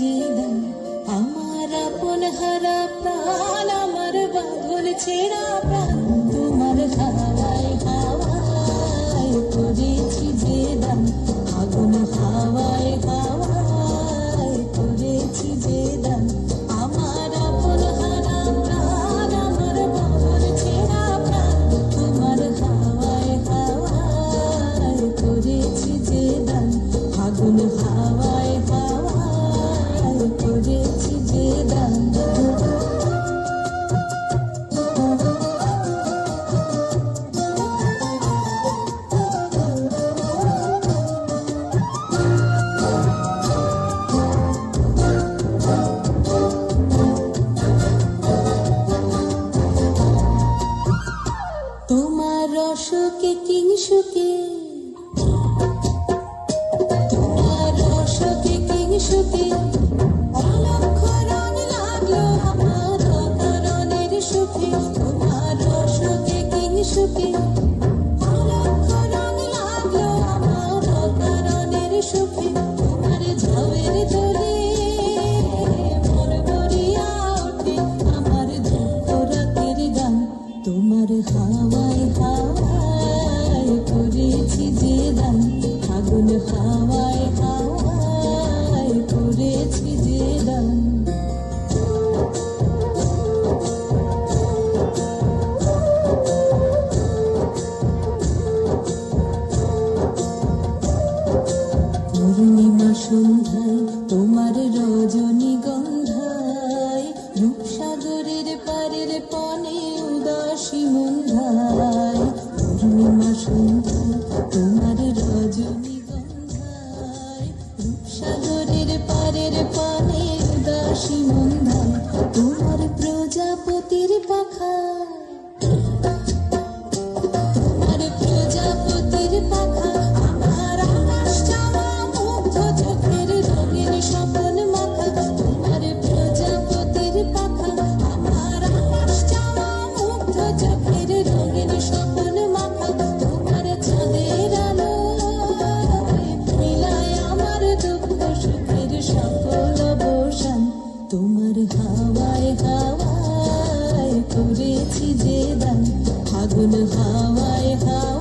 যে দান আমার আপন হারা প্রাণ, আমার বাঁধন ছেঁড়া প্রাণ তোমার হাওয়ায় হাওয়ায় করেছি যে দান, আগুন হাওয়ায় হাওয়ায় করেছি যে দান আমার আপন হারা প্রাণ, আমার বাঁধন ছেঁড়া প্রাণ তোমার হাওয়ায় হাওয়ায় করেছি যে দান, আগুন হাওয়ায় হাওয়ায় করেছি যে দান। তোমার রসকে কিংসুকে, তোমার রসকে কিংসুকে অলক্ষ রং লাগলো আমার অকারণের সুখে, তোমার রসকে কিংসুকে অলক্ষ রং লাগলো আমার অকারণের সুখে, তোমার ঝাউয়ের দোলে মন ভরিয়া ওঠে আমার দুঃখ রাতের গান, তোমার হাওয়ায় হাওয়ায় করেছি যে দান, আগুন হাওয়ায় হাওয়ায় করেছি যে দান। পূর্ণিমা সন্ধ্যায় তোমার রজনীগন্ধায় রূপসাগরের পারের পানে উদাসী মন্ধায়, পূর্ণিমা সন্ধ্যায় তোমার রজনীগন্ধায় রূপসাগরের পারের পানে উদাসী মন্ধায়, তোমার প্রজাপতির পাখায়, তোমার প্রজাপতির পাখা আমার আকাশ চাওয়া মুগ্ধ চোখের রঙের স্বপন মাখা, তোমার প্রজাপতির পাখা আমার আকাশ চাওয়া মুগ্ধ চোখের রঙের স্বপন মাখা, তোমার চাঁদের আলো মিলায় আমার দুঃখ সুখের সকল অবসান, তোমার হাওয়ায় হাওয়ায় করেছি যে দান, আগুন হাওয়ায় হাওয়ায়